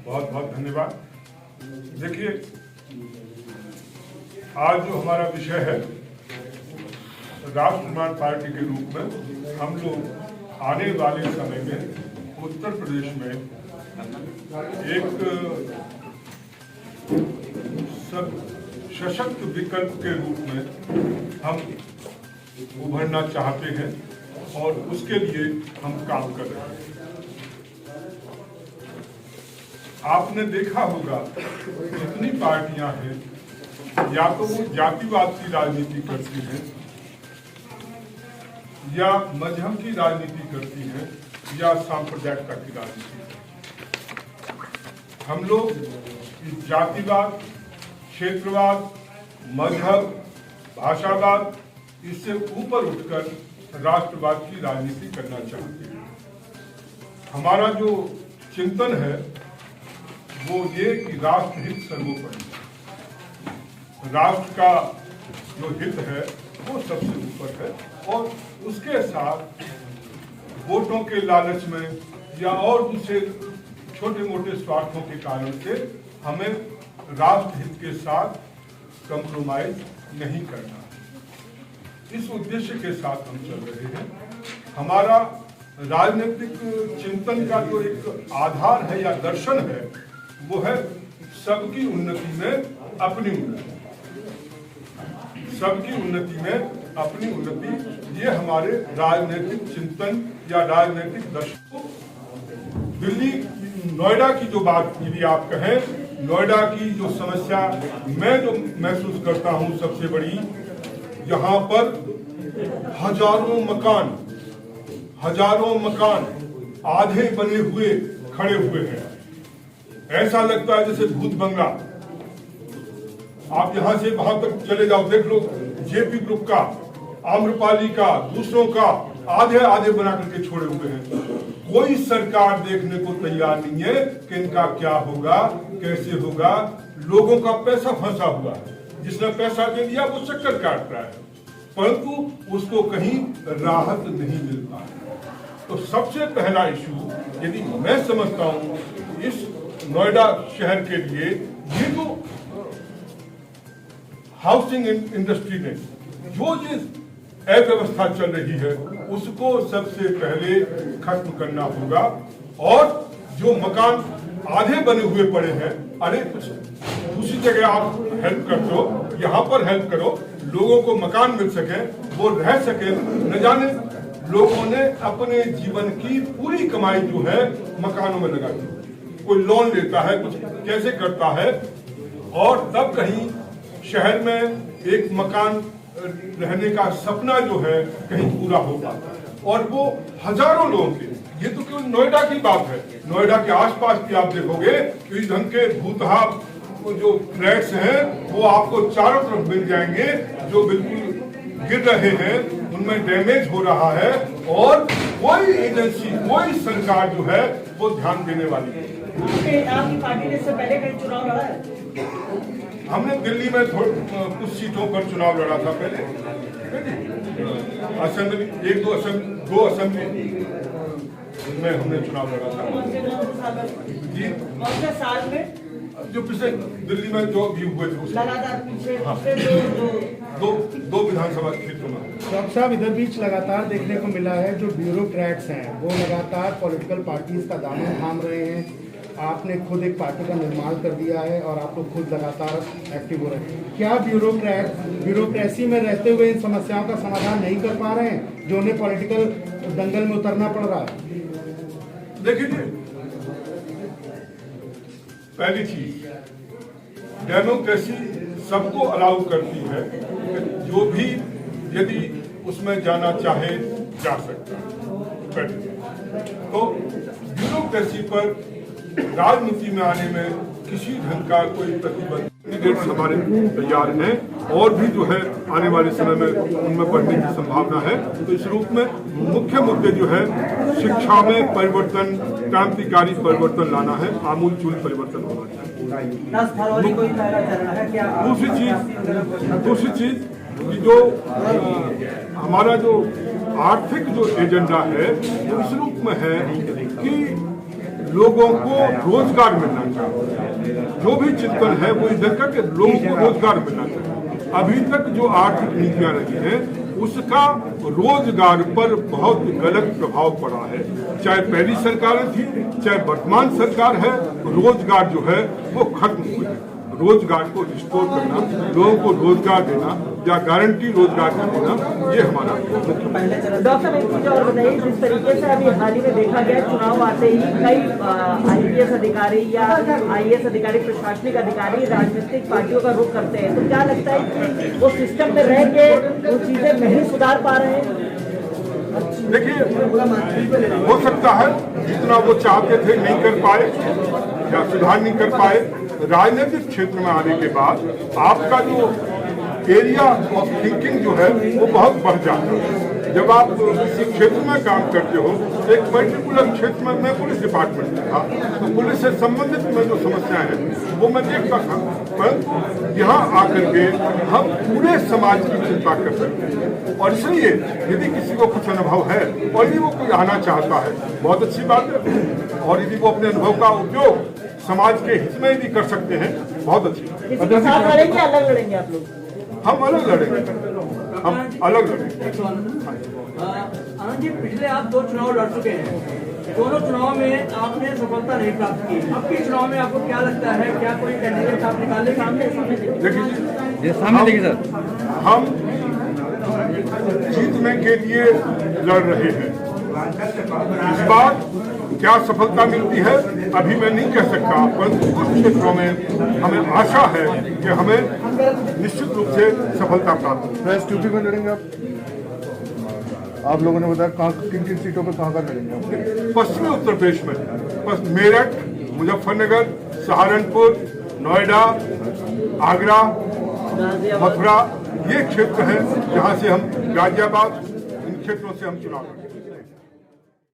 बहुत बहुत धन्यवाद। देखिए, आज जो हमारा विषय है, राष्ट्र निर्माण पार्टी के रूप में हम लोग आने वाले समय में उत्तर प्रदेश में एक सशक्त विकल्प के रूप में हम उभरना चाहते हैं और उसके लिए हम काम कर रहे हैं। आपने देखा होगा जितनी पार्टियां हैं, या तो वो जातिवाद की राजनीति करती हैं या मजहब की राजनीति करती हैं या सांप्रदायिकता की राजनीति करती हैं। हम लोग जातिवाद, क्षेत्रवाद, मजहब, भाषावाद, इससे ऊपर उठकर राष्ट्रवाद की राजनीति करना चाहते हैं। हमारा जो चिंतन है वो ये कि राष्ट्र हित सर्वोपरि, राष्ट्र का जो हित है वो सबसे ऊपर है और उसके साथ वोटों के लालच में या और दूसरे छोटे मोटे स्वार्थों के कारण से हमें राष्ट्र हित के साथ कंप्रोमाइज नहीं करना। इस उद्देश्य के साथ हम चल रहे हैं। हमारा राजनीतिक चिंतन का जो एक आधार है या दर्शन है वो है सबकी उन्नति में अपनी उन्नति, सबकी उन्नति में अपनी उन्नति, ये हमारे राजनीतिक चिंतन या राजनीतिक दर्शन। दिल्ली नोएडा की जो बात यदि आप कहें, नोएडा की जो समस्या मैं जो महसूस करता हूं सबसे बड़ी, यहाँ पर हजारों मकान आधे बने हुए खड़े हुए हैं। ऐसा लगता है जैसे भूत बंगला। आप यहां से वहां तक चले जाओ, देख लो, जेपी ग्रुप का, आम्रपाली का, दूसरों का आधे आधे बना करके छोड़े हुए हैं। कोई सरकार देखने को तैयार नहीं है कि इनका क्या होगा, कैसे होगा। लोगों का पैसा फंसा हुआ है, जिसने पैसा दे दिया वो चक्कर काट रहा है, परंतु उसको कहीं राहत नहीं मिल पा रही। तो सबसे पहला इशू यदि मैं समझता हूं इस नोएडा शहर के लिए, ये जो हाउसिंग इंडस्ट्री में जो ये अव्यवस्था चल रही है उसको सबसे पहले खत्म करना होगा। और जो मकान आधे बने हुए पड़े हैं, अरे कुछ दूसरी जगह आप हेल्प कर दो, यहाँ पर हेल्प करो, लोगों को मकान मिल सके, वो रह सके। न जाने लोगों ने अपने जीवन की पूरी कमाई जो है मकानों में लगा दी। कोई लोन लेता है, कुछ कैसे करता है, और तब कहीं शहर में एक मकान रहने का सपना जो है कहीं पूरा हो पाता है। और वो हजारों लोगों के, ये तो केवल नोएडा की बात है, नोएडा के आसपास भी आप देखोगे कि इस ढंग के भूतहा जो फ्लैट्स हैं वो आपको चारों तरफ मिल जाएंगे, जो बिल्कुल गिर रहे हैं, उनमें डैमेज हो रहा है और कोई एजेंसी, कोई सरकार जो है वो ध्यान देने वाली है। आपकी पार्टी ने इससे पहले कहीं चुनाव लड़ा है? हमने दिल्ली में कुछ सीटों पर चुनाव लड़ा था पहले, असेंबली, दो असेंबली में हमने चुनाव लड़ा था। जी, कौन से साल में? जो पिछले दिल्ली में जो भी हुए थे लगातार पिछले दो विधानसभा क्षेत्रों में। डॉक्टर साहब, इधर बीच लगातार देखने को मिला है जो ब्यूरोक्रेट्स हैं वो लगातार पॉलिटिकल पार्टीज का दामन थाम रहे हैं। आपने खुद एक पार्टी का निर्माण कर दिया है और आप लोग खुद लगातार एक्टिव हो रहे हैं। क्या ब्यूरोक्रेसी में रहते हुए इन समस्याओं का समाधान नहीं कर पा रहे हैं जो उन्हें पॉलिटिकल दंगल में उतरना पड़ रहा है? देखिए, पहली चीज, डेमोक्रेसी सबको अलाउ करती है कि जो भी यदि उसमें जाना चाहे जा सकता है। तो ब्यूरोक्रेसी पर राजनीति में आने में किसी ढंग का कोई प्रतिबंध, कैंडिडेट्स हमारे तैयार हैं और भी जो है आने वाले समय में उनमें बढ़ने की संभावना है। तो इस रूप में मुख्य मुद्दे जो है शिक्षा में परिवर्तन, क्रांतिकारी परिवर्तन लाना है, आमूलचूल परिवर्तन होना चाहिए। दूसरी चीज कि जो हमारा जो आर्थिक जो एजेंडा है वो इस रूप में है कि लोगों को रोजगार मिलना चाहिए। जो भी चिंतन है वो इधर का कि लोगों को रोजगार मिलना चाहिए। अभी तक जो आर्थिक नीतियां रही हैं उसका रोजगार पर बहुत गलत प्रभाव पड़ा है। चाहे पहली सरकारें थी, चाहे वर्तमान सरकार है, रोजगार जो है वो खत्म हुए हैं। रोजगार को रिस्टोर करना, लोगों को रोजगार देना या गारंटी रोजगार का देना, ये हमारा डॉक्टर साहब एक चीज और बताइए, जिस तरीके से अभी हाल ही में देखा गया चुनाव आते ही कई IPS अधिकारी या IAS अधिकारी, प्रशासनिक अधिकारी राजनीतिक पार्टियों का रुख करते हैं, तो क्या लगता है कि वो सिस्टम में रह के वो चीजें नहीं सुधार पा रहे हैं? देखिए, हो सकता है जितना वो चाहते थे नहीं कर पाए या सुधार नहीं कर पाए। राजनीतिक क्षेत्र में आने के बाद आपका जो एरिया ऑफ थिंकिंग जो है वो बहुत बढ़ जाता है। जब आप किसी क्षेत्र में काम करते हो, एक पर्टिकुलर क्षेत्र में, मैं पुलिस डिपार्टमेंट में था, तो पुलिस से संबंधित में जो समस्याएं हैं वो मैं देखता था, पर यहाँ आकर के हम पूरे समाज की चिंता कर सकते हैं। और इसलिए यदि किसी को कुछ अनुभव है और यदि वो कोई आना चाहता है, बहुत अच्छी बात है, और यदि वो अपने अनुभव का उपयोग समाज के हित में यदि कर सकते हैं, बहुत अच्छी बात। किसी के साथ लड़ेंगे, अलग लड़ेंगे आप लोग? हम अलग लड़ेंगे, हम अलग लड़ेंगे। आनंद जी, पिछले आप 2 चुनाव लड़ चुके हैं, दोनों चुनाव में आपने सफलता नहीं प्राप्त की। अब के चुनाव में आपको क्या लगता है, क्या कोई कैंडिडेट आप निकाले? सामने देखिए सर, हम जीतने के लिए लड़ रहे हैं। इस बार क्या सफलता मिलती है अभी मैं नहीं कह सकता, परंतु कुछ क्षेत्रों में हमें आशा है कि हमें निश्चित रूप से सफलता प्राप्त होगी। यूपी में लड़ेंगे आप लोगों ने बताया कहाँ किन किन सीटों पर कहाँ लड़ेंगे आप? पश्चिमी उत्तर प्रदेश में बस मेरठ, मुजफ्फरनगर, सहारनपुर, नोएडा, आगरा, मथुरा, ये क्षेत्र हैं जहाँ से हम, गाजियाबाद, इन क्षेत्रों से हम चुनाव लड़ेंगे।